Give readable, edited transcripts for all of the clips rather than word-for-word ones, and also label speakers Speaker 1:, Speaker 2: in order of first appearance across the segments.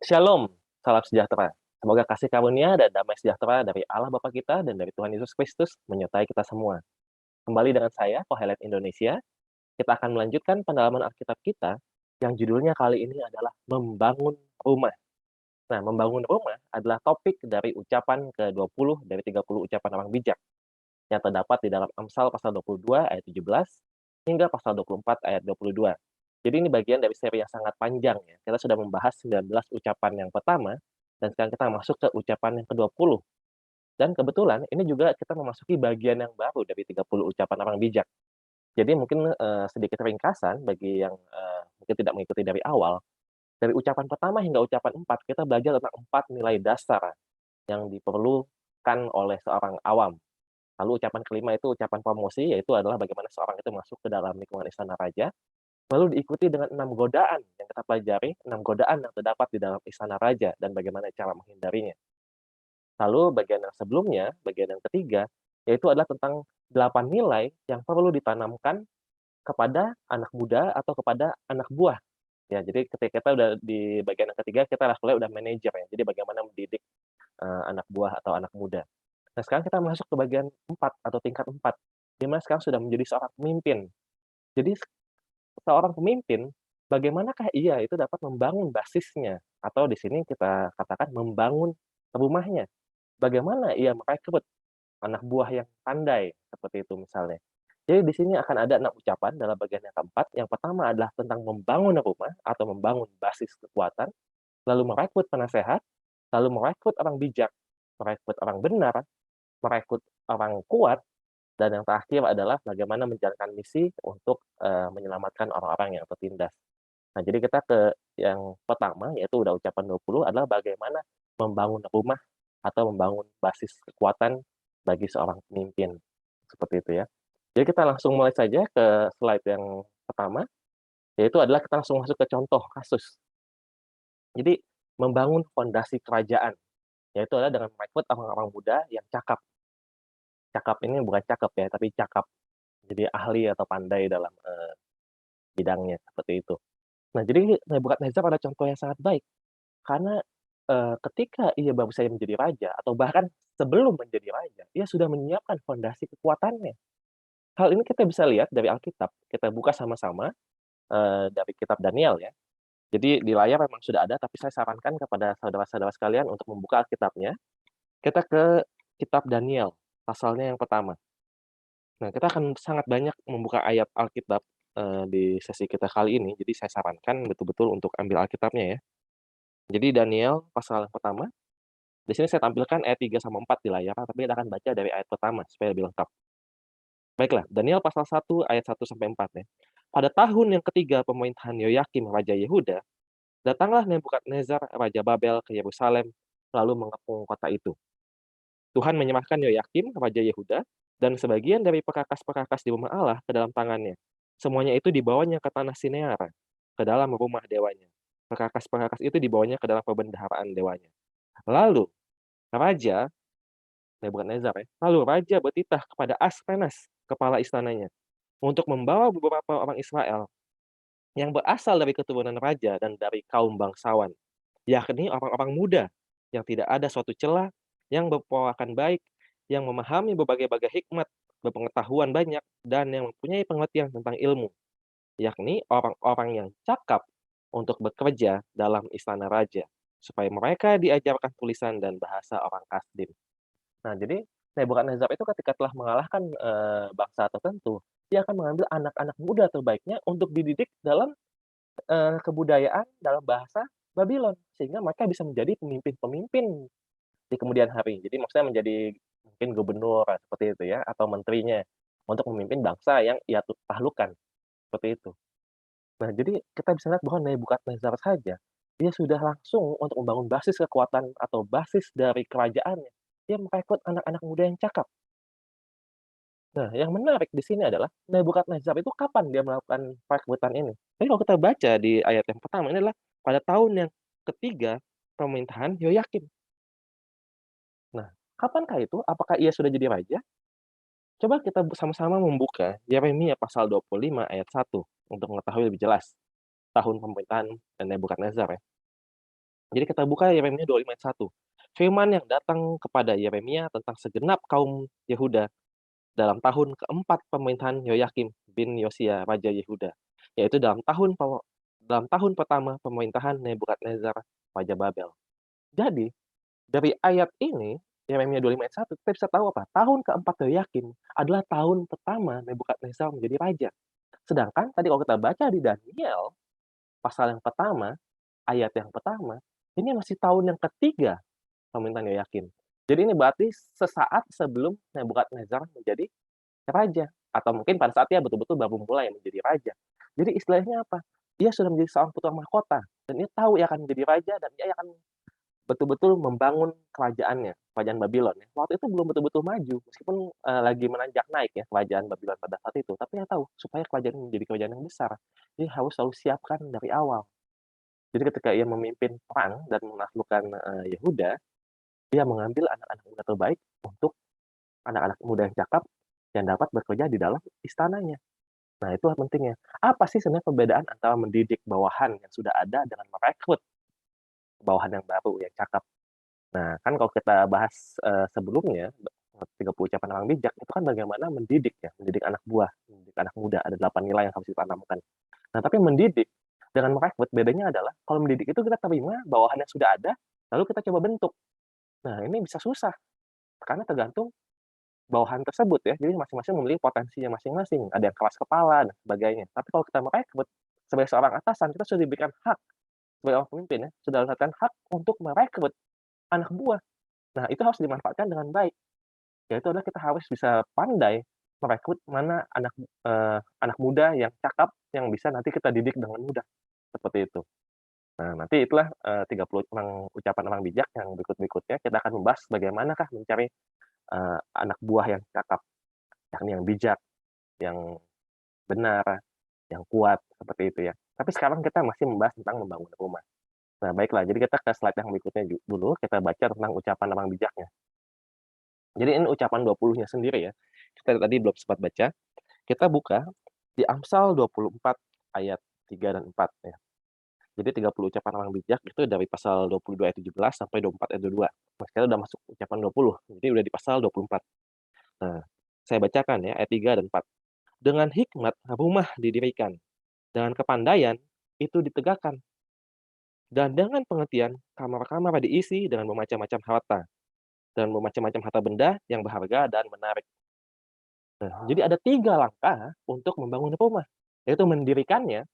Speaker 1: Shalom, salam sejahtera. Semoga kasih karunia dan damai sejahtera dari Allah Bapa kita dan dari Tuhan Yesus Kristus menyertai kita semua. Kembali dengan saya, Kohelet Indonesia, kita akan melanjutkan pendalaman Alkitab kita yang judulnya kali ini adalah Membangun Rumah. Nah, membangun rumah adalah topik dari ucapan ke-20 dari 30 ucapan orang bijak yang terdapat di dalam Amsal pasal 22 ayat 17 hingga pasal 24 ayat 22. Jadi ini bagian dari seri yang sangat panjang ya. Kita sudah membahas 19 ucapan yang pertama dan sekarang kita masuk ke ucapan yang ke-20. Dan kebetulan ini juga kita memasuki bagian yang baru dari 30 ucapan orang bijak. Jadi mungkin sedikit ringkasan bagi yang mungkin tidak mengikuti dari awal. Dari ucapan pertama hingga ucapan 4 kita belajar tentang 4 nilai dasar yang diperlukan oleh seorang awam. Lalu ucapan kelima itu ucapan promosi, yaitu adalah bagaimana seorang itu masuk ke dalam lingkungan istana raja. Lalu diikuti dengan 6 godaan yang kita pelajari, 6 godaan yang terdapat di dalam istana raja dan bagaimana cara menghindarinya. Lalu bagian yang sebelumnya, bagian yang ketiga, yaitu adalah tentang 8 nilai yang perlu ditanamkan kepada anak muda atau kepada anak buah. Ya, jadi ketika kita udah di bagian yang ketiga, kita levelnya udah manajer ya. Jadi bagaimana mendidik anak buah atau anak muda. Nah, sekarang kita masuk ke bagian 4 atau tingkat 4, di mana sekarang sudah menjadi seorang pemimpin. Jadi seorang pemimpin, bagaimanakah ia itu dapat membangun basisnya, atau di sini kita katakan membangun rumahnya. Bagaimana ia merekrut anak buah yang pandai, seperti itu misalnya. Jadi di sini akan ada 6 ucapan dalam bagian yang keempat. Yang pertama adalah tentang membangun rumah atau membangun basis kekuatan, lalu merekrut penasehat, lalu merekrut orang bijak, merekrut orang benar, merekrut orang kuat, dan yang terakhir adalah bagaimana menjalankan misi untuk, menyelamatkan orang-orang yang tertindas. Nah, jadi kita ke yang pertama, yaitu udah ucapan 20 adalah bagaimana membangun rumah atau membangun basis kekuatan bagi seorang pemimpin, seperti itu ya. Jadi kita langsung mulai saja ke slide yang pertama, yaitu adalah kita langsung masuk ke contoh kasus. Jadi membangun fondasi kerajaan, yaitu adalah dengan merekrut orang-orang muda yang cakap. Cakap ini bukan cakep ya, tapi cakap. Jadi ahli atau pandai dalam, bidangnya, seperti itu. Nah, jadi Nebukadnezar adalah contoh yang sangat baik, karena, ketika ia baru saja menjadi raja atau bahkan sebelum menjadi raja, ia sudah menyiapkan fondasi kekuatannya. Hal ini kita bisa lihat dari Alkitab, kita buka sama-sama, dari kitab Daniel ya. Jadi di layar memang sudah ada, tapi saya sarankan kepada saudara-saudara sekalian untuk membuka Alkitabnya. Kita ke kitab Daniel, pasalnya yang pertama. Nah, kita akan sangat banyak membuka ayat Alkitab, di sesi kita kali ini, jadi saya sarankan betul-betul untuk ambil Alkitabnya ya. Jadi Daniel pasal yang pertama, di sini saya tampilkan ayat 3 sama 4 di layar, tapi kita akan baca dari ayat pertama supaya lebih lengkap. Baiklah, Daniel pasal 1 ayat 1 sampai 4 ya. Pada tahun yang ketiga pemerintahan Yoyakim raja Yehuda, datanglah Nebukadnezar raja Babel ke Yerusalem lalu mengepung kota itu. Tuhan menyerahkan Yoyakim raja Yehuda dan sebagian dari perkakas-perkakas di rumah Allah ke dalam tangannya. Semuanya itu dibawanya ke tanah Sinear, ke dalam rumah dewanya. Perkakas-perkakas itu dibawanya ke dalam perbendaharaan dewanya. Lalu raja Nebukadnezar ya, lalu raja bertitah kepada Aspenas, kepala istananya, untuk membawa beberapa orang Israel yang berasal dari keturunan raja dan dari kaum bangsawan, yakni orang-orang muda yang tidak ada suatu celah, yang berperawakan baik, yang memahami berbagai-bagai hikmat, berpengetahuan banyak, dan yang mempunyai pengertian tentang ilmu, yakni orang-orang yang cakap untuk bekerja dalam istana raja, supaya mereka diajarkan tulisan dan bahasa orang Kasdim. Nah, jadi Nebukadnezar itu ketika telah mengalahkan, bangsa tertentu, dia akan mengambil anak-anak muda terbaiknya untuk dididik dalam, kebudayaan, dalam bahasa Babilon, sehingga mereka bisa menjadi pemimpin-pemimpin di kemudian hari. Jadi maksudnya menjadi mungkin gubernur, seperti itu ya, atau menterinya, untuk memimpin bangsa yang ia taklukkan, seperti itu. Nah, jadi kita bisa lihat bahwa Nebukadnezar saja, dia sudah langsung untuk membangun basis kekuatan atau basis dari kerajaannya. Dia merekrut anak-anak muda yang cakap. Nah, yang menarik di sini adalah Nebukadnezar itu kapan dia melakukan perekrutan ini? Jadi kalau kita baca di ayat yang pertama ini adalah pada tahun yang ketiga pemerintahan Yoyakim. Nah, kapankah itu? Apakah ia sudah jadi raja? Coba kita sama-sama membuka Yeremia pasal 25 ayat 1 untuk mengetahui lebih jelas tahun pemerintahan Nebukadnezar ya. Jadi kita buka Yeremia 25 ayat 1. Firman yang datang kepada Yeremia tentang segenap kaum Yehuda dalam tahun keempat pemerintahan Yoyakim bin Yosia raja Yehuda, yaitu dalam tahun pertama pemerintahan Nebukadnezar raja Babel. Jadi, dari ayat ini, Yeremia 25 ayat 1, kita bisa tahu apa? Tahun keempat Yoyakim adalah tahun pertama Nebukadnezar menjadi raja. Sedangkan tadi kalau kita baca di Daniel, pasal yang pertama, ayat yang pertama, ini masih tahun yang ketiga pemerintahan Yoyakim. Jadi ini berarti sesaat sebelum Nebukadnezar menjadi raja, atau mungkin pada saat dia betul-betul baru mulai menjadi raja. Jadi istilahnya apa? Dia sudah menjadi seorang putra mahkota, dan dia tahu ia akan menjadi raja, dan dia akan betul-betul membangun kerajaannya, kerajaan Babylon ya. Waktu itu belum betul-betul maju, meskipun, lagi menanjak naik ya kerajaan Babylon pada saat itu, tapi dia tahu supaya kerajaan ini menjadi kerajaan yang besar, dia harus selalu siapkan dari awal. Jadi ketika ia memimpin perang dan menaklukkan, Yehuda, dia mengambil anak-anak muda terbaik untuk anak-anak muda yang cakap yang dapat bekerja di dalam istananya. Nah, itulah pentingnya. Apa sih sebenarnya perbedaan antara mendidik bawahan yang sudah ada dengan merekrut bawahan yang baru yang cakap? Nah, kan kalau kita bahas, sebelumnya, 30 ucapan orang bijak, itu kan bagaimana mendidik ya, mendidik anak buah, mendidik anak muda, ada 8 nilai yang harus ditanamkan. Nah, tapi mendidik dengan merekrut bedanya adalah kalau mendidik itu kita terima bawahan yang sudah ada, lalu kita coba bentuk. Nah, ini bisa susah, karena tergantung bawahan tersebut ya, jadi masing-masing memiliki potensinya masing-masing, ada yang keras kepala dan sebagainya. Tapi kalau kita merekrut, sebagai seorang atasan, kita sudah diberikan hak, sebagai orang pemimpin ya, sudah mendapatkan hak untuk merekrut anak buah. Nah, itu harus dimanfaatkan dengan baik, yaitu adalah kita harus bisa pandai merekrut mana anak muda yang cakap, yang bisa nanti kita didik dengan mudah, seperti itu. Nah, nanti itulah, 30 ucapan orang bijak yang berikut-berikutnya kita akan membahas bagaimanakah mencari, anak buah yang cakap, yakni yang bijak, yang benar, yang kuat, seperti itu ya. Tapi sekarang kita masih membahas tentang membangun rumah. Nah, baiklah, jadi kita ke slide yang berikutnya dulu, kita baca tentang ucapan orang bijaknya. Jadi ini ucapan 20-nya sendiri ya. Kita tadi belum sempat baca, kita buka di Amsal 24 ayat 3 dan 4 ya. Jadi 30 ucapan orang bijak itu dari pasal 22 ayat 17 sampai 24 ayat 22. Nah, sekarang udah masuk ucapan 20, jadi udah di pasal 24. Nah, saya bacakan ya ayat 3 dan 4. Dengan hikmat rumah didirikan, dengan kepandaian itu ditegakkan, dan dengan pengertian kamar-kamar diisi dengan bermacam-macam harta, dan bermacam-macam harta benda yang berharga dan menarik. Nah, jadi ada 3 langkah untuk membangun rumah, yaitu mendirikannya,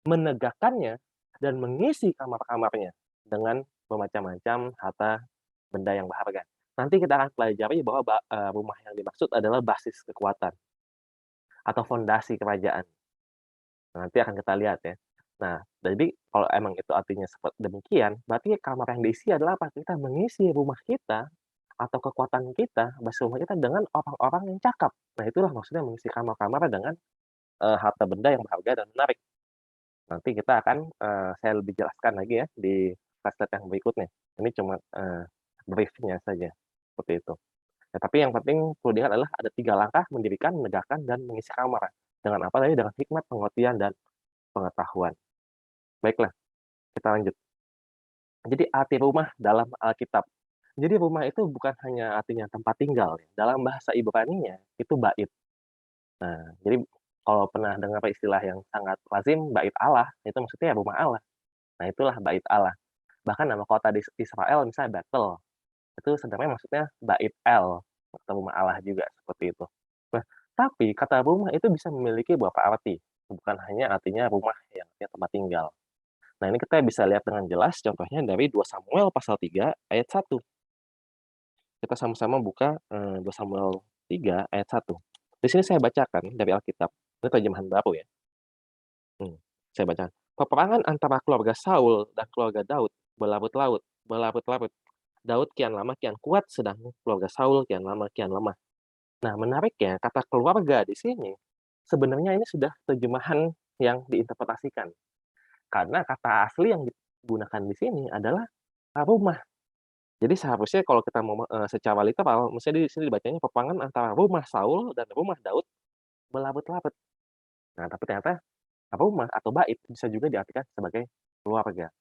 Speaker 1: menegakkannya, dan mengisi kamar-kamarnya dengan bermacam-macam harta benda yang berharga. Nanti kita akan pelajari bahwa rumah yang dimaksud adalah basis kekuatan atau fondasi kerajaan. Nanti akan kita lihat ya. Nah, jadi kalau emang itu artinya seperti demikian, berarti kamar yang diisi adalah apa? Kita mengisi rumah kita atau kekuatan kita, base rumah kita dengan orang-orang yang cakap. Nah, itulah maksudnya mengisi kamar-kamar dengan, harta benda yang berharga dan menarik. Nanti kita akan, saya lebih jelaskan lagi ya di slide-slide yang berikutnya. Ini cuma, brief-nya saja, seperti itu. Nah, tapi yang penting perlu diingat adalah ada 3 langkah, mendirikan, menegakkan, dan mengisi kamar. Dengan apa tadi? Dengan hikmat, pengertian, dan pengetahuan. Baiklah, kita lanjut. Jadi arti rumah dalam Alkitab. Jadi rumah itu bukan hanya artinya tempat tinggal ya, dalam bahasa Ibrani-nya itu bait. Nah, jadi kalau pernah dengar istilah yang sangat lazim, bait Allah, itu maksudnya rumah Allah. Nah, itulah bait Allah. Bahkan nama kota di Israel misalnya Betel, itu sebenarnya maksudnya bait El, atau rumah Allah juga, seperti itu. Nah, tapi kata rumah itu bisa memiliki beberapa arti, bukan hanya artinya rumah yang artinya tempat tinggal. Nah, ini kita bisa lihat dengan jelas contohnya dari 2 Samuel pasal 3 ayat 1. Kita sama-sama buka, 2 Samuel 3 ayat 1. Di sini saya bacakan dari Alkitab, ini terjemahan baru ya. Saya bacakan. Peperangan antara keluarga Saul dan keluarga Daud berlarut-larut. Daud kian lama kian kuat, sedang keluarga Saul kian lama kian lemah. Nah, menariknya kata keluarga di sini, sebenarnya ini sudah terjemahan yang diinterpretasikan. Karena kata asli yang digunakan di sini adalah rumah. Jadi seharusnya kalau kita mau, secara literal, mestinya di sini dibacanya peperangan antara rumah Saul dan rumah Daud berlarut-larut. Nah, tapi ternyata rumah atau bait bisa juga diartikan sebagai keluarga.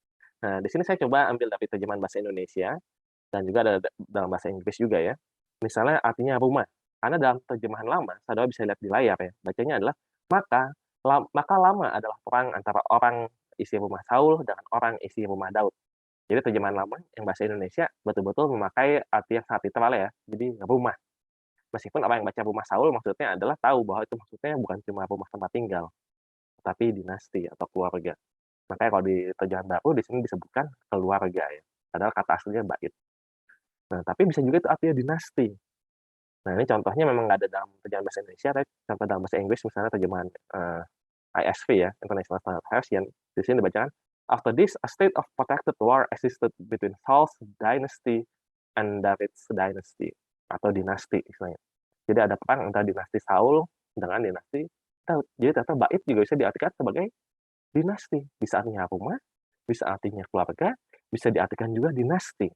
Speaker 1: Nah, di sini saya coba ambil dari terjemahan bahasa Indonesia dan juga ada dalam bahasa Inggris juga ya. Misalnya artinya rumah. Karena dalam terjemahan lama, saudara bisa lihat di layar ya, bacanya adalah maka maka lama adalah perang antara orang isi rumah Saul dengan orang isi rumah Daud. Jadi terjemahan lama yang bahasa Indonesia betul-betul memakai arti yang sangat literal ya. Jadi rumah. Meskipun orang yang baca rumah Saul maksudnya adalah tahu bahwa itu maksudnya bukan cuma rumah tempat tinggal, tapi dinasti atau keluarga. Makanya kalau di terjemahan baru di sini disebutkan keluarga ya. Padahal kata aslinya bait. Nah, tapi bisa juga itu artinya dinasti. Nah, ini contohnya memang nggak ada dalam terjemahan bahasa Indonesia, tapi contoh dalam bahasa Inggris misalnya terjemahan ISV ya, International Standard Version. Di sini dibacakan, after this, a state of protracted war existed between Saul's dynasty and David's dynasty, atau dinasti istilahnya. Jadi ada perang antara dinasti Saul dengan dinasti Daud. Jadi ternyata bait juga bisa diartikan sebagai dinasti. Bisa artinya rumah, bisa artinya keluarga, bisa diartikan juga dinasti.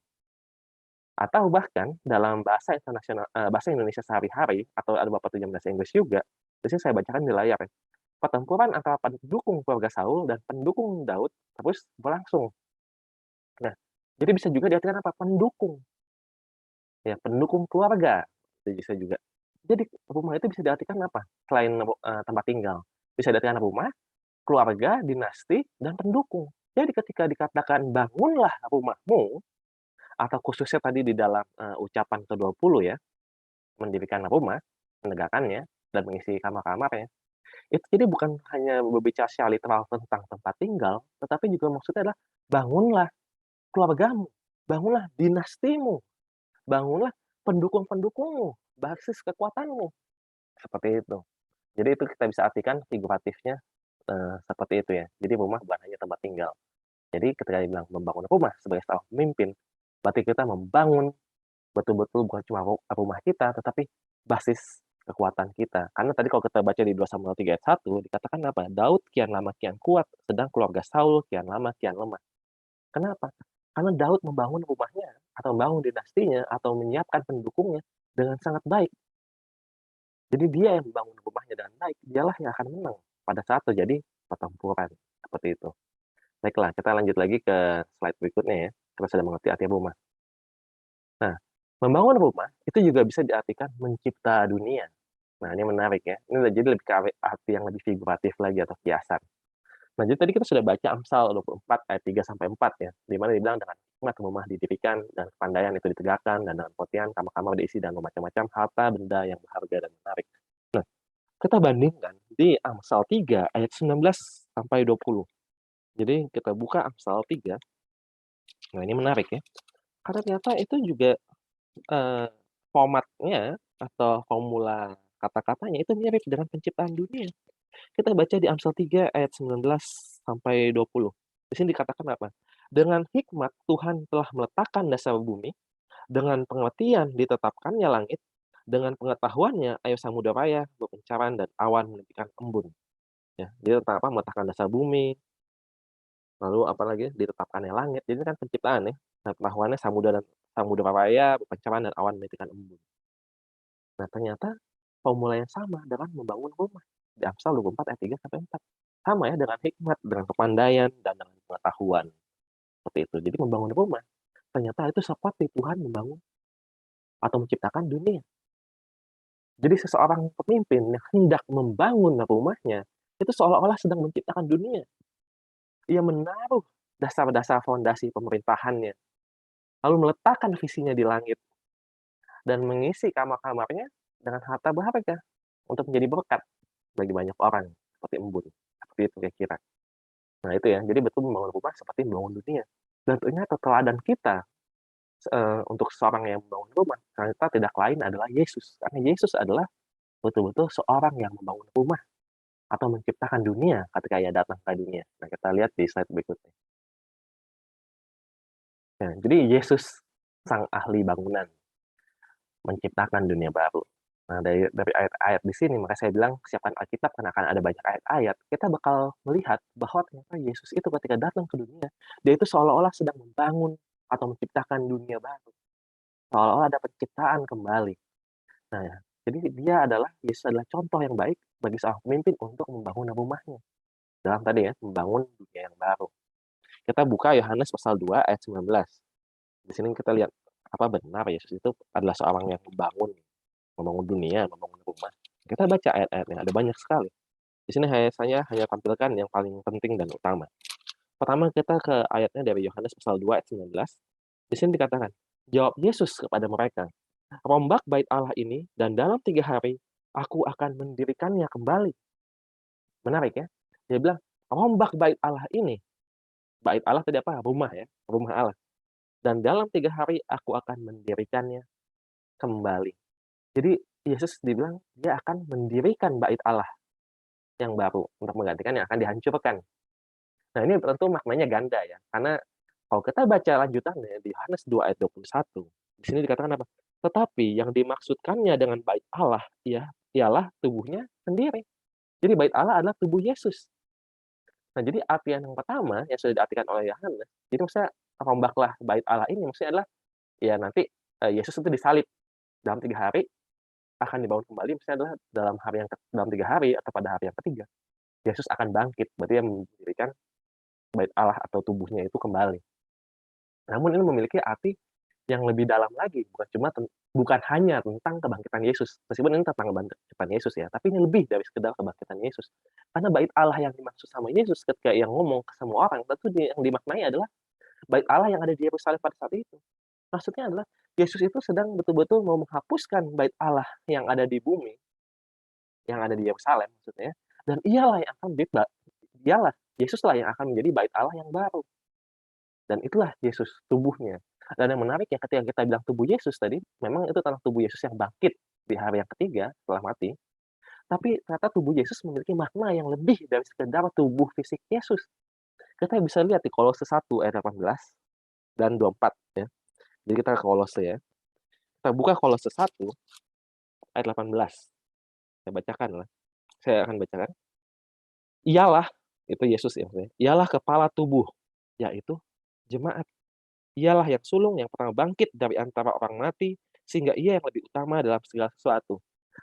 Speaker 1: Atau bahkan dalam bahasa internasional, bahasa Indonesia sehari-hari, atau ada beberapa terjemahan bahasa Inggris juga, di sini saya bacakan di layar ya. Pertempuran antara pendukung keluarga Saul dan pendukung Daud terus berlangsung. Nah, jadi bisa juga diartikan apa? Pendukung. Ya, pendukung keluarga. Itu bisa juga. Jadi rumah itu bisa diartikan apa? Selain tempat tinggal. Bisa diartikan rumah, keluarga, dinasti, dan pendukung. Jadi ketika dikatakan bangunlah rumahmu, atau khususnya tadi di dalam ucapan ke-20 ya, mendirikan rumah, menegakkannya, dan mengisi kamar-kamarnya. Itu jadi bukan hanya berbicara secara literal tentang tempat tinggal, tetapi juga maksudnya adalah bangunlah keluargamu, bangunlah dinastimu, bangunlah pendukung-pendukungmu, basis kekuatanmu, seperti itu. Jadi itu kita bisa artikan figuratifnya seperti itu ya. Jadi rumah bukan hanya tempat tinggal. Jadi ketika dibilang membangun rumah sebagai seorang pemimpin, berarti kita membangun betul-betul bukan cuma rumah kita, tetapi basis kekuatan kita. Karena tadi kalau kita baca di 2 Samuel 3 ayat 1, dikatakan apa? Daud kian lama kian kuat, sedang keluarga Saul kian lama kian lemah. Kenapa? Karena Daud membangun rumahnya, atau membangun dinastinya, atau menyiapkan pendukungnya dengan sangat baik. Jadi dia yang membangun rumahnya dengan baik, dialah yang akan menang pada saat terjadi pertempuran. Seperti itu. Baiklah, kita lanjut lagi ke slide berikutnya ya. Kita sudah mengerti arti rumah. Nah, membangun rumah itu juga bisa diartikan mencipta dunia. Nah, ini menarik ya. Ini udah jadi lebih ke arti yang lebih figuratif lagi atau kiasan. Nah, jadi tadi kita sudah baca Amsal 24 ayat 3 sampai 4 ya, di mana dibilang dengan hikmat rumah didirikan dan kepandaian itu ditegakkan dan dengan potian kamar-kamar diisi dan macam-macam harta benda yang berharga dan menarik. Nah, kita bandingkan di Amsal 3 ayat 19 sampai 20. Jadi kita buka Amsal 3. Nah, ini menarik ya. Karena ternyata itu juga Eee, formatnya atau formula kata-katanya itu mirip dengan penciptaan dunia. Kita baca di Amsal 3 ayat 19 sampai 20. Di sini dikatakan apa? Dengan hikmat Tuhan telah meletakkan dasar bumi, dengan pengertian ditetapkannya langit, dengan pengetahuannya air samudera raya berpencaran dan awan menitikan embun. Ya, jadi tentang apa? Meletakkan dasar bumi, lalu apalagi ditetapkannya langit. Jadi ini kan penciptaan ya, dan pengetahuannya samudera raya berpencaran dan awan menitikan embun. Nah, ternyata formula yang sama dengan membangun rumah. Di Amsal 24 ayat 3 sampai 4. Sama ya dengan hikmat, dengan kepandaian, dan dengan pengetahuan. Seperti itu. Jadi membangun rumah, ternyata itu seperti Tuhan membangun atau menciptakan dunia. Jadi seseorang pemimpin yang hendak membangun rumahnya, itu seolah-olah sedang menciptakan dunia. Ia menaruh dasar-dasar fondasi pemerintahannya, lalu meletakkan visinya di langit, dan mengisi kamar-kamarnya dengan harta berharga untuk menjadi berkat bagi banyak orang, seperti embun. Seperti itu kira-kira. Nah itu ya, jadi betul membangun rumah seperti membangun dunia. Dan ternyata teladan kita untuk seorang yang membangun rumah, ternyata tidak lain adalah Yesus. Karena Yesus adalah betul-betul seorang yang membangun rumah atau menciptakan dunia ketika ia datang ke dunia. Nah kita lihat di slide berikutnya. Nah, jadi Yesus sang ahli bangunan menciptakan dunia baru. Nah, dari ayat-ayat di sini, maka saya bilang siapkan Alkitab karena akan ada banyak ayat-ayat. Kita bakal melihat bahwa ternyata Yesus itu ketika datang ke dunia, dia itu seolah-olah sedang membangun atau menciptakan dunia baru. Seolah-olah ada penciptaan kembali. Nah, jadi dia adalah, Yesus adalah contoh yang baik bagi seorang pemimpin untuk membangun rumahnya. Dalam tadi ya, membangun dunia yang baru. Kita buka Yohanes pasal 2 ayat 19. Di sini kita lihat, apa benar Yesus itu adalah seorang yang membangun dunia, membangun rumah. Kita baca ayat-ayatnya, ada banyak sekali. Di sini saya hanya tampilkan yang paling penting dan utama. Pertama kita ke ayatnya dari Yohanes pasal 2 ayat 19. Di sini dikatakan, jawab Yesus kepada mereka, rombak bait Allah ini dan dalam 3 hari aku akan mendirikannya kembali. Menarik ya. Dia bilang, rombak bait Allah ini. Bait Allah tadi apa? Rumah ya, rumah Allah. Dan dalam 3 hari aku akan mendirikannya kembali. Jadi Yesus dibilang dia akan mendirikan bait Allah yang baru untuk menggantikan yang akan dihancurkan. Nah ini tentu maknanya ganda ya, karena kalau kita baca lanjutannya di Yohanes 2 ayat 21, di sini dikatakan apa? Tetapi yang dimaksudkannya dengan bait Allah ya, ialah tubuhnya sendiri. Jadi bait Allah adalah tubuh Yesus. Nah, jadi artian yang pertama yang sudah diartikan oleh Yohanes, jadi maksudnya rombaklah bait Allah ini maksudnya adalah ya nanti, Yesus itu disalib dalam 3 hari akan dibangun kembali maksudnya adalah dalam 3 hari atau pada hari yang ketiga, Yesus akan bangkit, berarti yang mendirikan bait Allah atau tubuhnya itu kembali. Namun ini memiliki arti yang lebih dalam lagi, bukan hanya tentang kebangkitan Yesus, meskipun ini tentang kebangkitan Yesus ya, tapi ini lebih dari sekedar kebangkitan Yesus. Karena bait Allah yang dimaksud sama Yesus ketika yang ngomong ke semua orang, tentu yang dimaknai adalah bait Allah yang ada di Yerusalem pada saat itu. Maksudnya adalah Yesus itu sedang betul-betul mau menghapuskan bait Allah yang ada di bumi, yang ada di Yerusalem maksudnya, dan Yesuslah yang akan menjadi bait Allah yang baru. Dan itulah Yesus, tubuhnya. Dan yang menarik ya ketika kita bilang tubuh Yesus tadi, memang itu tentang tubuh Yesus yang bangkit di hari yang ketiga setelah mati. Tapi ternyata tubuh Yesus memiliki makna yang lebih dari sekedar tubuh fisik Yesus. Kita bisa lihat di Kolose 1 ayat 18 dan 24 ya. Jadi kita ke Kolose ya. Kita buka Kolose 1 ayat 18. Saya bacakan lah. Saya akan bacakan. Ialah, itu Yesus ya maksudnya. Ialah kepala tubuh, yaitu jemaat. Ialah yang sulung yang pertama bangkit dari antara orang mati, sehingga ia yang lebih utama dalam segala sesuatu.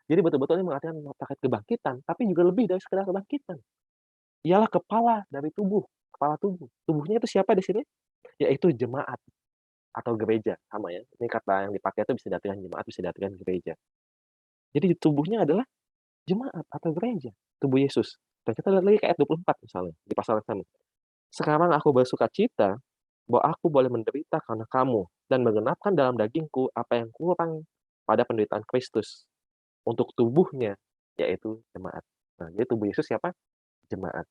Speaker 1: Jadi betul-betul ini mengartikan terkait kebangkitan, tapi juga lebih dari sekedar kebangkitan. Ialah kepala dari tubuh, kepala tubuh. Tubuhnya itu siapa di sini? Yaitu jemaat atau gereja, sama ya. Ini kata yang dipakai itu bisa diartikan jemaat, bisa diartikan gereja. Jadi tubuhnya adalah jemaat atau gereja, tubuh Yesus. Dan kita lihat lagi ke ayat 24 misalnya, di pasal yang sama. Sekarang aku bersukacita bahwa aku boleh menderita karena kamu dan menggenapkan dalam dagingku apa yang kurang pada penderitaan Kristus untuk tubuhnya, yaitu jemaat. Nah, jadi tubuh Yesus siapa? Jemaat.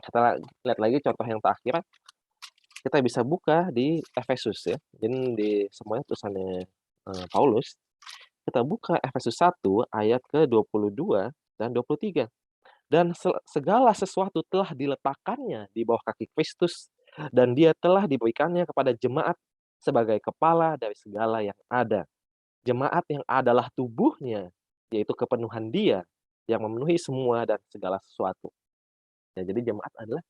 Speaker 1: Kita lihat lagi contoh yang terakhir, kita bisa buka di Efesus ya. Jadi di semuanya tulisannya Paulus. Kita buka Efesus 1 ayat ke-22 dan 23. Dan segala sesuatu telah diletakkannya di bawah kaki Kristus, dan dia telah diberikannya kepada jemaat sebagai kepala dari segala yang ada. Jemaat yang adalah tubuhnya, yaitu kepenuhan dia, yang memenuhi semua dan segala sesuatu. Ya, jadi jemaat adalah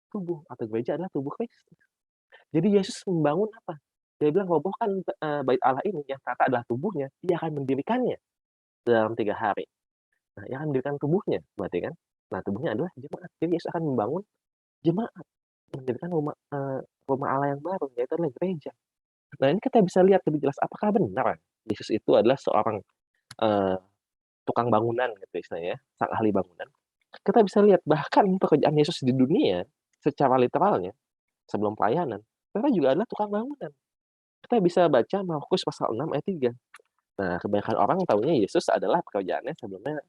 Speaker 1: tubuh, atau gereja adalah tubuh Kristus. Jadi Yesus membangun apa? Dia bilang, robohkan bait Allah ini, yang kata adalah tubuhnya, dia akan mendirikannya dalam 3 hari. Nah, yang akan mendirikan tubuhnya, berarti kan? Nah, tubuhnya adalah jemaat. Jadi Yesus akan membangun jemaat, mendirikan rumah Allah yang baru, yaitu adalah gereja. Nah, ini kita bisa lihat lebih jelas apakah benar Yesus itu adalah seorang eee, tukang bangunan gitu istilahnya ya, sang ahli bangunan. Kita bisa lihat bahkan pekerjaan Yesus di dunia secara literalnya sebelum pelayanan, ternyata juga adalah tukang bangunan. Kita bisa baca Markus pasal 6 ayat 3. Nah, kebanyakan orang tahunya Yesus adalah pekerjaannya sebelumnya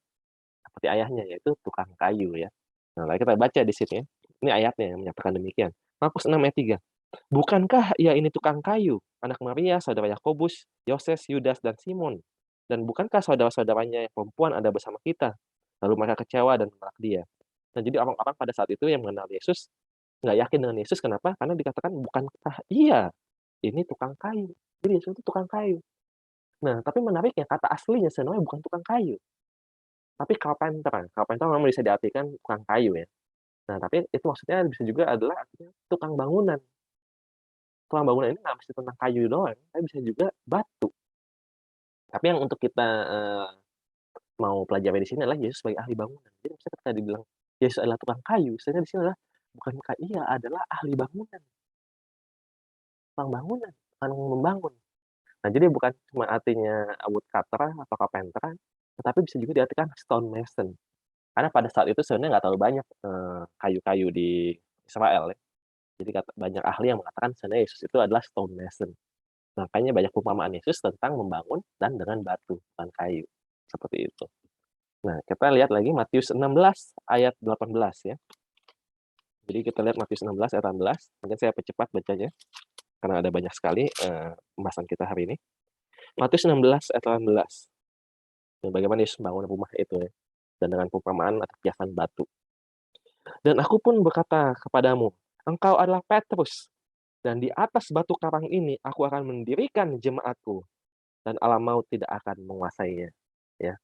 Speaker 1: seperti ayahnya, yaitu tukang kayu ya. Nah, mari kita baca di sini ya. Ini ayatnya yang menyatakan demikian. Markus 6 ayat 3. Bukankah ia ini tukang kayu, anak Maria, saudara Yakobus, Yoses, Yudas, dan Simon? Dan bukankah saudara-saudaranya yang perempuan ada bersama kita? Lalu mereka kecewa dan menolak dia. Nah, jadi orang-orang pada saat itu yang mengenal Yesus, nggak yakin dengan Yesus, kenapa? Karena dikatakan, bukankah iya ini tukang kayu? Jadi Yesus itu tukang kayu. Nah, tapi menariknya, kata aslinya sebenarnya bukan tukang kayu, tapi carpenter. Carpenter memang bisa diartikan tukang kayu ya. Nah, tapi itu maksudnya bisa juga adalah artinya tukang bangunan. Tukang bangunan ini nggak mesti tentang kayu doang, tapi bisa juga batu. Tapi yang untuk kita, mau pelajari di sini adalah Yesus sebagai ahli bangunan. Jadi maksudnya ketika dibilang Yesus adalah tukang kayu, istilahnya di sini adalah bukan iya, adalah ahli bangunan, tukang bangunan, tukang membangun. Nah, jadi bukan cuma artinya woodcutter atau carpenter, tetapi bisa juga diartikan stonemason. Karena pada saat itu sebenarnya nggak terlalu banyak, kayu-kayu di Israel ya. Jadi banyak ahli yang mengatakan sebenarnya Yesus itu adalah stonemason. Makanya banyak perumpamaan Yesus tentang membangun dan dengan batu, bukan kayu, seperti itu. Nah, kita lihat lagi Matius 16 ayat 18 ya. Jadi kita lihat Matius 16 ayat 18, mungkin saya percepat bacanya, karena ada banyak sekali, pembahasan kita hari ini. Matius 16 ayat 18, bagaimana Yesus membangun rumah itu ya, dan dengan perumpamaan atau kiasan batu. Dan aku pun berkata kepadamu, engkau adalah Petrus, dan di atas batu karang ini aku akan mendirikan jemaatku, dan alam maut tidak akan menguasainya. Ya,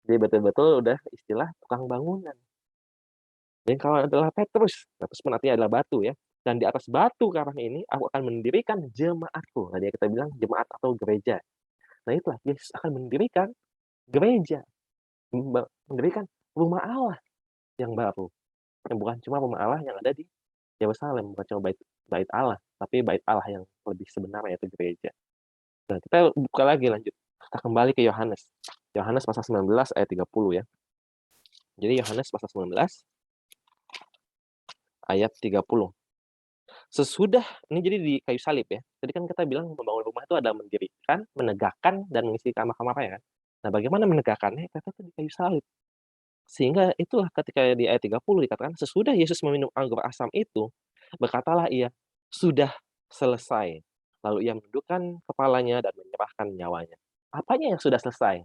Speaker 1: jadi betul-betul udah istilah tukang bangunan. Dan kalau adalah Petrus, Petrus pun artinya adalah batu ya. Dan di atas batu karang ini aku akan mendirikan jemaatku. Nah, dia kita bilang jemaat atau gereja. Nah, itulah Yesus akan mendirikan gereja, mendirikan rumah Allah yang baru. Yang bukan cuma rumah Allah yang ada di Yerusalem, bukan cuma bait bait Allah, tapi bait Allah yang lebih sebenarnya yaitu gereja. Nah, kita buka lagi lanjut. Kita kembali ke Yohanes. Yohanes pasal 19 ayat 30 ya. Jadi Yohanes pasal 19 ayat 30. Sesudah ini jadi di kayu salib ya. Tadi kan kita bilang membangun rumah itu ada mendirikan, menegakkan, dan mengisi kamar-kamarnya kan. Nah, bagaimana menegakkannya? Ternyata itu di kayu salib. Sehingga itulah ketika di ayat 30 dikatakan, sesudah Yesus meminum anggur asam itu, berkatalah ia, sudah selesai. Lalu ia menundukkan kepalanya dan menyerahkan nyawanya. Apanya yang sudah selesai?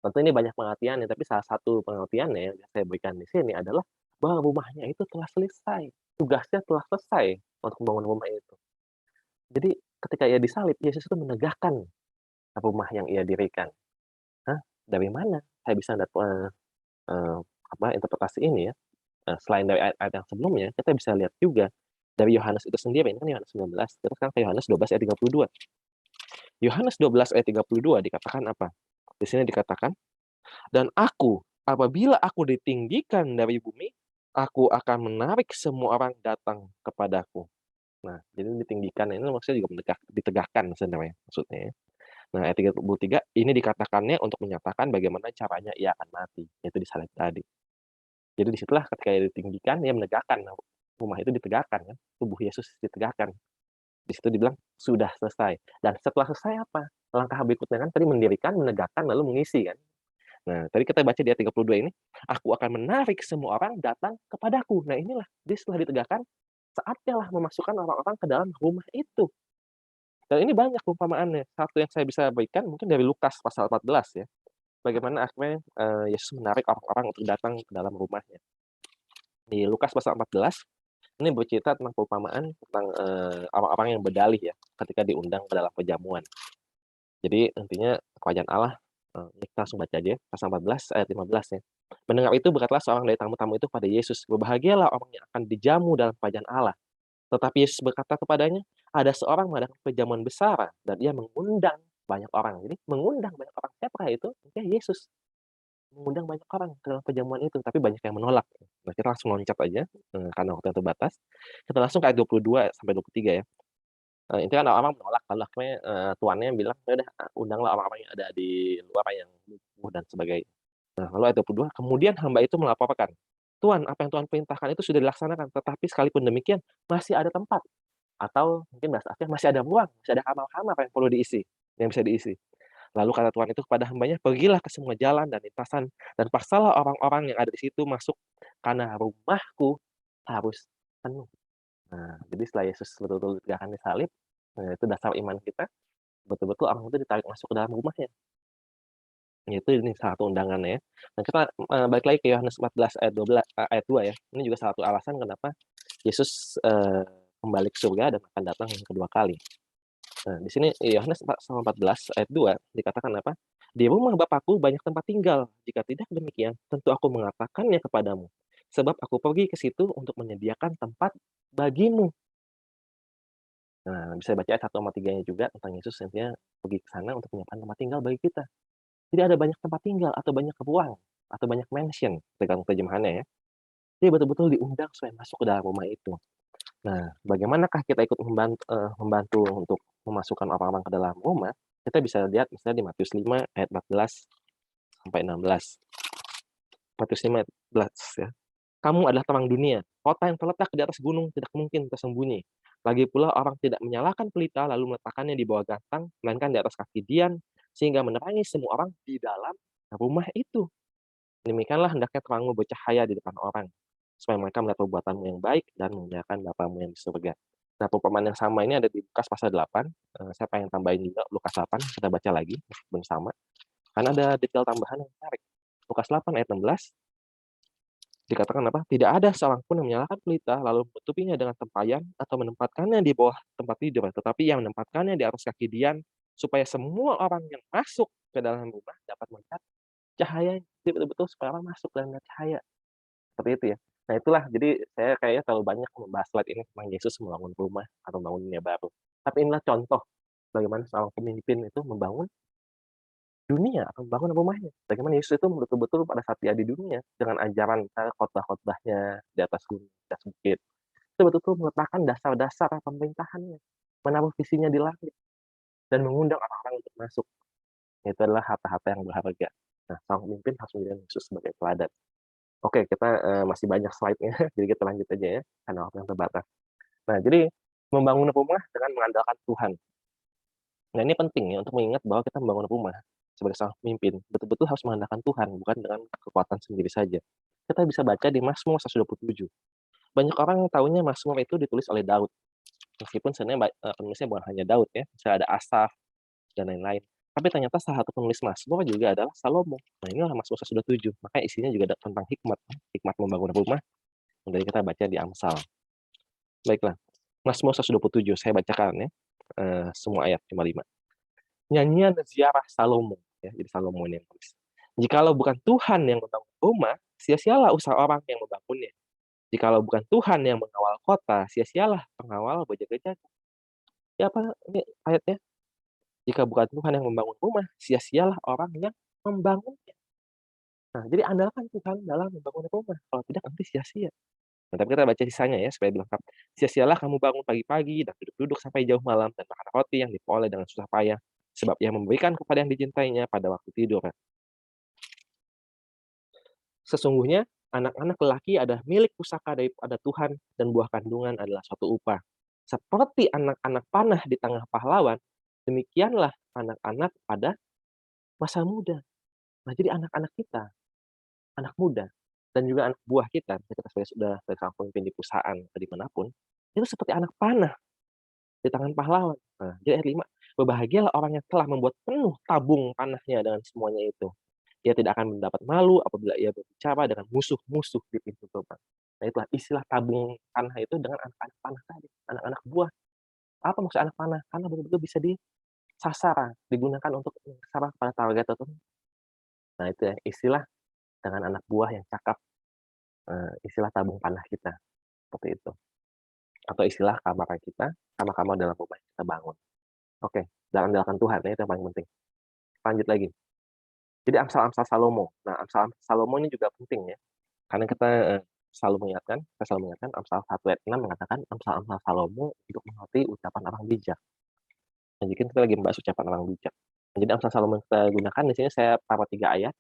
Speaker 1: Tentu ini banyak pengertiannya, tapi salah satu pengertiannya yang saya berikan di sini adalah bahwa rumahnya itu telah selesai. Tugasnya telah selesai untuk membangun rumah itu. Jadi ketika ia disalib, Yesus itu menegakkan rumah yang ia dirikan. Hah? Dari mana saya bisa eee, interpretasi ini ya? Selain dari ayat-ayat yang sebelumnya, kita bisa lihat juga dari Yohanes itu sendiri, ini kan Yohanes 19, kita sekarang ke Yohanes 12 ayat 32. Yohanes 12 ayat 32 dikatakan apa? Di sini dikatakan, "Dan aku, apabila aku ditinggikan dari bumi, aku akan menarik semua orang datang kepadaku." Nah, jadi ditinggikan ini maksudnya juga ditegakkan sebenarnya maksudnya ya. Nah, ayat 33 ini dikatakannya untuk menyatakan bagaimana caranya ia akan mati, yaitu disalib tadi. Jadi di situlah ketika ia ditinggikan, ia menegakkan, rumah itu ditegakkan kan, tubuh Yesus ditegakkan. Di situ dibilang, "Sudah selesai." Dan setelah selesai apa? Langkah berikutnya kan tadi mendirikan, menegakkan, lalu mengisi kan. Nah, tadi kita baca di ayat 32 ini, "Aku akan menarik semua orang datang kepadaku." Nah, inilah, dia setelah ditegakkan, saatnya lah memasukkan orang-orang ke dalam rumah itu. Dan ini banyak perumpamaannya. Satu yang saya bisa berikan mungkin dari Lukas pasal 14 ya. Bagaimana akhirnya, Yesus menarik orang-orang untuk datang ke dalam rumahnya. Di Lukas pasal 14, ini bercerita tentang perumpamaan tentang, orang-orang yang berdalih ya, ketika diundang ke dalam perjamuan. Jadi intinya kerajaan Allah, ini kita langsung baca aja ya, pasal 14 ayat 15 ya. Mendengar itu berkatalah seorang dari tamu-tamu itu pada Yesus, "Berbahagialah orang yang akan dijamu dalam kerajaan Allah." Tetapi Yesus berkata kepadanya, "Ada seorang mengadakan perjamuan besar dan ia mengundang banyak orang." Jadi mengundang banyak orang, siapa itu? Ya Yesus. Mengundang banyak orang ke dalam perjamuan itu, tapi banyak yang menolak. Nah, kita langsung loncat aja, karena waktu yang terbatas. Kita langsung ke ayat 22 sampai 23 ya. Itu kan orang-orang menolak, lalu akhirnya, tuannya bilang, "Ya udah, undanglah orang-orang yang ada di luar yang lumpuh dan sebagainya." Nah, lalu ayat 22, "Kemudian hamba itu melaporkan, 'Tuan, apa yang Tuhan perintahkan itu sudah dilaksanakan, tetapi sekalipun demikian masih ada tempat.' Atau mungkin bahasa aslinya, masih ada ruang, masih ada kamar-kamar yang perlu diisi, yang bisa diisi." Lalu kata Tuhan itu kepada hambanya, "Pergilah ke semua jalan dan lintasan, dan paksalah orang-orang yang ada di situ masuk, karena rumahku harus penuh." Nah, jadi setelah Yesus betul-betul ditegakkan di salib, itu dasar iman kita, betul-betul orang itu ditarik masuk ke dalam rumahnya. Itu ini salah satu undangannya ya. Nah, kita, balik lagi ke Yohanes 14 ayat ayat 2 ya. Ini juga salah satu alasan kenapa Yesus, kembali ke surga dan akan datang yang kedua kali. Nah, di sini Yohanes pasal 14 ayat 2 dikatakan apa? "Di rumah Bapakku banyak tempat tinggal, jika tidak demikian, tentu aku mengatakannya kepadamu. Sebab aku pergi ke situ untuk menyediakan tempat bagimu." Nah, bisa baca ayat 1 sama 3-nya juga tentang Yesus intinya pergi ke sana untuk menyiapkan tempat tinggal bagi kita. Jadi ada banyak tempat tinggal atau banyak ruang atau banyak mansion, tergantung terjemahannya ya. dia betul-betul diundang supaya masuk ke dalam rumah itu. Nah, bagaimanakah kita ikut membantu untuk memasukkan orang-orang ke dalam rumah? Kita bisa lihat misalnya di Matius 5 ayat 14 sampai 16. Matius 5 ayat 14 ya. Kamu adalah terang dunia. Kota yang terletak di atas gunung tidak mungkin tersembunyi. Lagi pula orang tidak menyalakan pelita lalu meletakkannya di bawah gantang, melainkan di atas kaki dian, sehingga menerangi semua orang di dalam rumah itu. Demikianlah hendaknya terangmu bercahaya di depan orang, supaya mereka melihat perbuatanmu yang baik dan memuliakan Bapamu yang di surga. Nah, perumpamaan yang sama ini ada di Lukas pasal 8. Saya pengen tambahin juga Lukas 8, kita baca lagi meskipun sama. Karena ada detail tambahan yang menarik. Lukas 8 ayat 16 dikatakan apa? Tidak ada seorang pun yang menyalakan pelita lalu menutupinya dengan tempayan atau menempatkannya di bawah tempat tidur, tetapi yang menempatkannya di atas kaki dian supaya semua orang yang masuk ke dalam rumah dapat melihat cahaya. Jadi betul-betul supaya orang masuk dan melihat cahaya. Seperti itu ya. Nah itulah, jadi saya kayaknya terlalu banyak membahas slide ini tentang Yesus membangun rumah atau membangun dunia baru. Tapi inilah contoh bagaimana seorang pemimpin itu membangun dunia atau membangun rumahnya. Bagaimana Yesus itu betul-betul pada saat dia di dunia dengan ajaran misalnya khotbah-khotbahnya di atas gunung, di atas bukit, itu betul-betul meletakkan dasar-dasar pemerintahannya, menaruh visinya di langit dan mengundang orang-orang untuk masuk. Itu adalah harta-harta yang berharga. Nah, seorang pemimpin harus menjadi Yesus sebagai teladan. Oke, kita masih banyak slide-nya, jadi kita lanjut aja ya, karena waktu yang terbatas. Nah, jadi membangun rumah dengan mengandalkan Tuhan. Nah, ini penting ya untuk mengingat bahwa kita membangun rumah sebagai seorang pemimpin, betul-betul harus mengandalkan Tuhan, bukan dengan kekuatan sendiri saja. Kita bisa baca di Mazmur 127. Banyak orang yang tahunya Mazmur itu ditulis oleh Daud, meskipun sebenarnya penulisnya bukan hanya Daud ya, bisa ada Asaf dan lain-lain. Tapi ternyata salah satu penulis Mazmur juga adalah Salomo. Nah, inilah Mazmur 127. Maka isinya juga ada tentang hikmat, hikmat membangun rumah. Jadi kita baca di Amsal. Baiklah, Mazmur 127, saya bacakan ya, semua ayat cuma 5. Nyanyian ziarah Salomo, ya, jadi Salomo ini yang tulis. Jikalau bukan Tuhan yang membangun rumah, sia-sialah usaha orang yang membangunnya. Jikalau bukan Tuhan yang mengawal kota, sia-sialah pengawal berjaga-jaga. Ya apa ini ayatnya? Jika bukan Tuhan yang membangun rumah, sia-sialah orang yang membangunnya. Nah, jadi andalkan Tuhan dalam membangun rumah. Kalau tidak nanti sia-sia. Nah, tapi kita baca sisanya ya supaya lengkap. Sia-sialah kamu bangun pagi-pagi dan duduk-duduk sampai jauh malam dan makan roti yang diperoleh dengan susah payah, sebab ia memberikan kepada yang dicintainya pada waktu tidur. Sesungguhnya anak-anak lelaki adalah milik pusaka daripada Tuhan dan buah kandungan adalah suatu upah. Seperti anak-anak panah di tengah pahlawan, demikianlah anak-anak pada masa muda. Nah, jadi anak-anak kita, anak muda, dan juga anak buah kita, kita sudah sebagai pemimpin di perusahaan atau dimanapun, itu seperti anak panah di tangan pahlawan. Nah, jadi ayat 5, berbahagialah orang yang telah membuat penuh tabung panahnya dengan semuanya itu. Ia tidak akan mendapat malu apabila ia berbicara dengan musuh-musuh di pintu gerbang. Nah, itulah istilah tabung panah itu dengan anak-anak panah tadi, anak-anak buah. Apa maksud anak panah? Karena betul-betul bisa disasar, digunakan untuk menyasar pada target tertentu. Nah, itu ya, istilah dengan anak buah yang cakap, istilah tabung panah kita, seperti itu. Atau istilah kamar kita, kamar-kamar dalam rumah yang kita bangun. Oke, dan andalkan Tuhan, ya, itu yang paling penting. Lanjut lagi. Jadi Amsal-Amsal Salomo. Nah, Amsal Salomo ini juga penting ya, karena kita saya selalu mengingatkan Amsal 1 ayat 6 mengatakan Amsal-Amsal Salomo untuk mengerti ucapan orang bijak. Nah, jadi kita lagi membahas ucapan orang bijak. Nah, jadi Amsal Salomo yang kita gunakan di sini saya taruh 3 ayat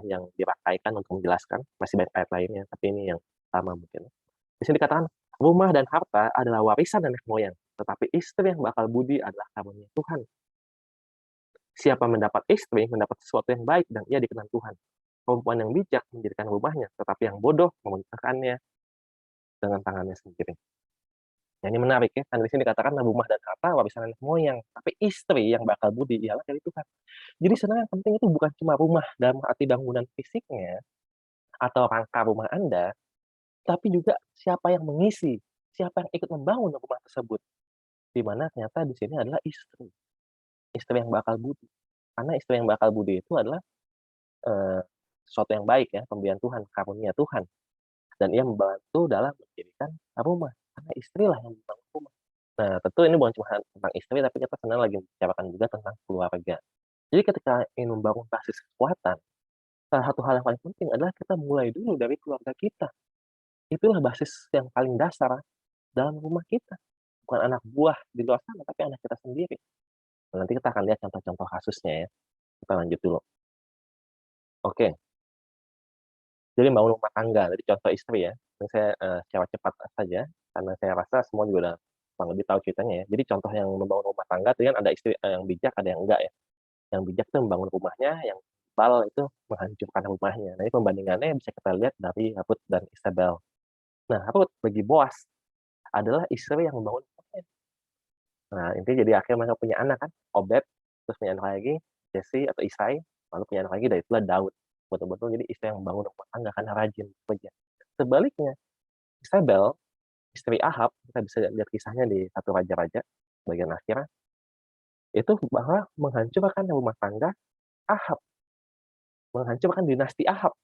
Speaker 1: yang dirangkaikan untuk menjelaskan. Masih banyak ayat lainnya, tapi ini yang sama mungkin. Di sini dikatakan, rumah dan harta adalah warisan nenek moyang, tetapi istri yang bakal budi adalah karunia Tuhan. Siapa mendapat istri, mendapat sesuatu yang baik dan ia dikenal Tuhan. Perempuan yang bijak mendirikan rumahnya, tetapi yang bodoh memuntahkannya dengan tangannya sendiri. Nah, ini menarik ya, kan di sini dikatakan rumah dan harta warisan nenek moyang, tapi istri yang bakal budi ialah dari Tuhan. Jadi sebenarnya yang penting itu bukan cuma rumah dalam arti bangunan fisiknya atau rangka rumah Anda, tapi juga siapa yang mengisi, siapa yang ikut membangun rumah tersebut. Di mana ternyata di sini adalah istri, istri yang bakal budi. Karena istri yang bakal budi itu adalah sesuatu yang baik ya, pemberian Tuhan, karunia Tuhan. Dan ia membantu dalam mendirikan rumah. Karena istrilah yang membangun rumah. Nah, tentu ini bukan cuma tentang istri, tapi kita sebenarnya lagi membicarakan juga tentang keluarga. Jadi ketika ingin membangun basis kekuatan, salah satu hal yang paling penting adalah kita mulai dulu dari keluarga kita. Itulah basis yang paling dasar dalam rumah kita. Bukan anak buah di luar sana, tapi anak kita sendiri. Nah, nanti kita akan lihat contoh-contoh kasusnya ya. Kita lanjut dulu. Oke, jadi membangun rumah tangga, tadi contoh istri ya. Ini saya secara cepat saja, karena saya rasa semua juga udah kurang lebih tahu ceritanya ya. Jadi contoh yang membangun rumah tangga itu kan ada istri yang bijak, ada yang enggak ya. Yang bijak itu membangun rumahnya, yang bal itu menghancurkan rumahnya. Nah, ini pembandingannya bisa kita lihat dari Ruth dan Isabel. Nah, Ruth bagi Boas adalah istri yang membangun rumahnya. Nah, intinya jadi akhirnya mereka punya anak kan, Obed, terus punya anak lagi, Jesse atau Isai, lalu punya anak lagi, dan itulah Daud. Betul-betul jadi istri yang membangun rumah tangga karena rajin bekerja. Sebaliknya, Isabel, istri Ahab, kita bisa lihat kisahnya di satu Raja-Raja, bagian akhir, itu bahwa menghancurkan rumah tangga Ahab, menghancurkan dinasti Ahab,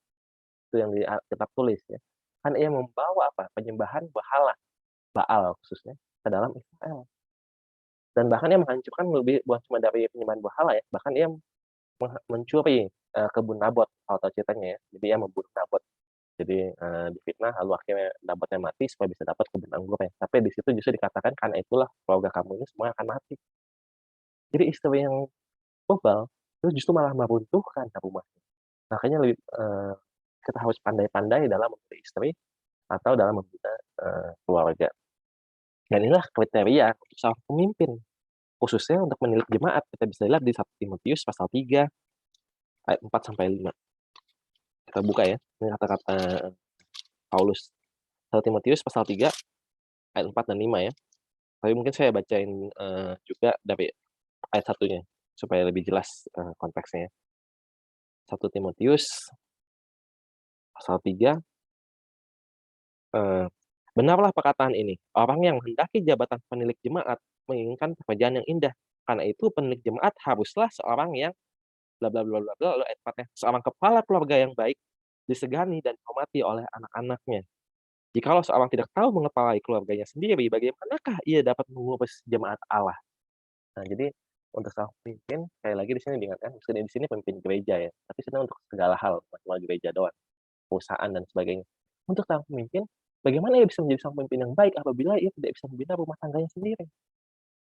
Speaker 1: itu yang di Alkitab tulis ya. Kan ia membawa apa? Penyembahan berhala, Baal khususnya, ke dalam Israel. Dan bahkan ia menghancurkan lebih bukan cuma dari penyembahan berhala ya, bahkan ia mencuri kebun Nabot, kalau tahu ceritanya ya. Jadi ia membunuh Nabot. Jadi difitnah lalu akhirnya Nabotnya mati supaya bisa dapat kebun anggurnya. Tapi di situ justru dikatakan karena itulah keluarga kamu ini semua akan mati. Jadi istri yang bebal itu justru malah meruntuhkan rumahnya. Makanya lebih kita harus pandai-pandai dalam memilih istri atau dalam membina keluarga. Dan inilah kriteria untuk seorang pemimpin, khususnya untuk menilik jemaat. Kita bisa lihat di 1 Timotius pasal 3 ayat 4 sampai 5. Kita buka ya. Ini kata-kata Paulus. 1 Timotius pasal 3 ayat 4 dan 5 ya. Tapi mungkin saya bacain juga dari ayat satunya supaya lebih jelas konteksnya. 1 Timotius pasal 3, benarlah perkataan ini, orang yang menghendaki jabatan penilik jemaat menginginkan pekerjaan yang indah. Karena itu penilik jemaat haruslah seorang yang bla bla bla bla bla, lalu ayat 4-nya, seorang kepala keluarga yang baik, disegani dan dihormati oleh anak-anaknya. Jikalau seorang tidak tahu mengepalai keluarganya sendiri, bagaimanakah ia dapat mengurus jemaat Allah? Nah, jadi untuk seorang pemimpin, sekali lagi di sini diingatkan, maksudnya di sini pemimpin gereja ya, tapi sebenarnya untuk segala hal, bukan cuma gereja doang, perusahaan dan sebagainya. Untuk seorang pemimpin, bagaimana ia bisa menjadi seorang pemimpin yang baik apabila ia tidak bisa membina rumah tangganya sendiri?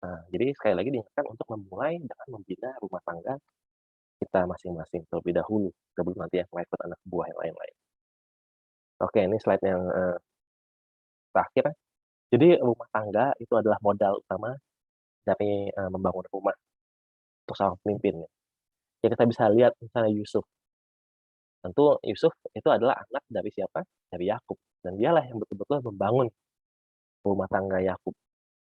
Speaker 1: Nah, jadi sekali lagi diingatkan untuk memulai dengan membina rumah tangga kita masing-masing terlebih dahulu, sebelum nanti yang merekrut anak buah yang lain-lain. Oke, ini slide yang terakhir. Jadi rumah tangga itu adalah modal utama dari membangun rumah untuk seorang pemimpin. Ya kita bisa lihat misalnya Yusuf. Tentu Yusuf itu adalah anak dari siapa? Dari Yakub. Dan dialah yang betul-betul membangun rumah tangga Yakub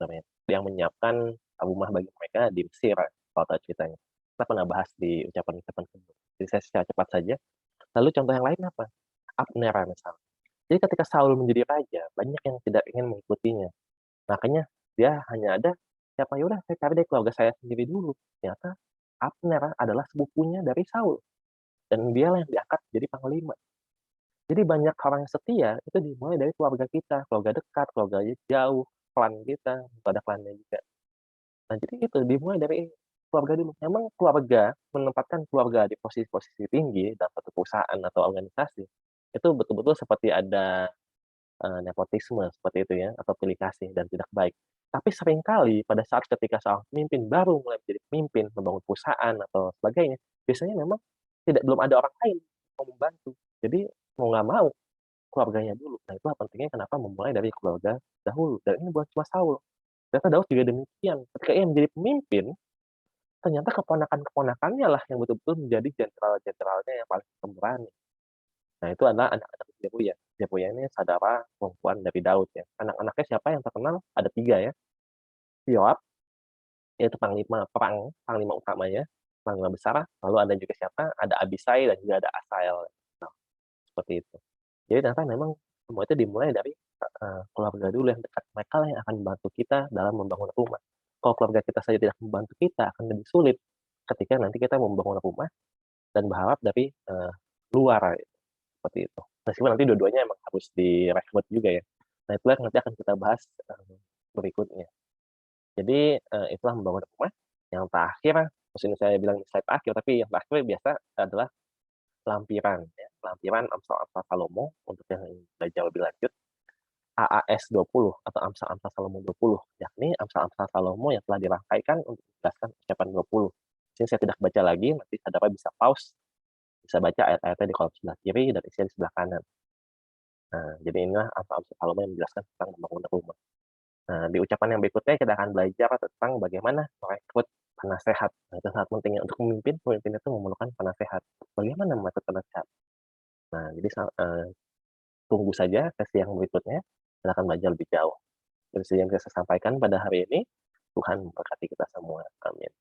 Speaker 1: namanya. Yang menyiapkan rumah bagi mereka di Mesir, kalau tahu ceritanya. Kita pernah bahas di ucapan-ucapan sebelumnya. Jadi saya secara cepat saja. Lalu contoh yang lain apa? Abner misalnya. Jadi ketika Saul menjadi raja, banyak yang tidak ingin mengikutinya. Makanya dia hanya ada siapa, ya udah saya cari dari keluarga saya sendiri dulu. Ternyata Abner adalah sepupunya dari Saul dan dialah yang diangkat jadi panglima. Jadi banyak orang yang setia itu dimulai dari keluarga kita, keluarga dekat, keluarga jauh, klan kita, ada klannya juga. Nah, jadi itu dimulai dari keluarga dulu. Memang keluarga menempatkan keluarga di posisi-posisi tinggi dalam satu perusahaan atau organisasi itu betul-betul seperti ada nepotisme seperti itu ya, atau pilih kasih dan tidak baik. Tapi seringkali pada saat ketika seorang pemimpin baru mulai menjadi pemimpin, membangun perusahaan atau sebagainya, biasanya memang belum ada orang lain yang mau membantu. Jadi mau nggak mau keluarganya dulu. Nah, itulah pentingnya kenapa memulai dari keluarga dahulu. Dan ini bukan cuma Saul. Ternyata Daud juga demikian. Ketika ia menjadi pemimpin, ternyata keponakan-keponakannya lah yang betul-betul menjadi jenderal-jenderalnya yang paling pemberani. Nah, itu adalah anak-anak Zeruya. Zeruya ini saudara perempuan dari Daud ya. Anak-anaknya siapa yang terkenal? Ada 3 ya. Yoab, yaitu panglima perang, panglima utamanya, panglima besar. Lalu ada juga siapa? Ada Abisai dan juga ada Asael. Nah, seperti itu. Jadi ternyata memang semua itu dimulai dari keluarga dulu yang dekat. Mereka lah yang akan membantu kita dalam membangun rumah. Kalau keluarga kita saja tidak membantu kita, akan lebih sulit ketika nanti kita membangun rumah dan berharap dari luar. Seperti itu. Meskipun nanti dua-duanya emang harus direkrut juga ya. Nah, itulah yang nanti akan kita bahas berikutnya. Jadi itulah membangun rumah. Yang terakhir, maksudnya saya bilang slide akhir, tapi yang terakhir biasa adalah lampiran ya, lampiran Amsal-Amsal Salomo untuk yang ingin belajar lebih lanjut, AAS 20 atau Amsal-Amsal Salomo 20, yakni Amsal-Amsal Salomo yang telah dirangkaikan untuk menjelaskan ucapan 20. Di sini saya tidak baca lagi, nanti saudara bisa pause, bisa baca ayat-ayatnya di kolom sebelah kiri dan isinya di sebelah kanan. Nah, jadi inilah Amsal-Amsal Salomo yang menjelaskan tentang membangun rumah. Nah, di ucapan yang berikutnya kita akan belajar tentang bagaimana merekrut penasehat. Nah, itu sangat penting ya, untuk memimpin, pemimpin itu memerlukan penasehat. Bagaimana merekrut penasehat? Nah, jadi tunggu saja sesi yang berikutnya, kita akan belajar lebih jauh. Itu saja yang bisa saya sampaikan pada hari ini. Tuhan memberkati kita semua. Amin.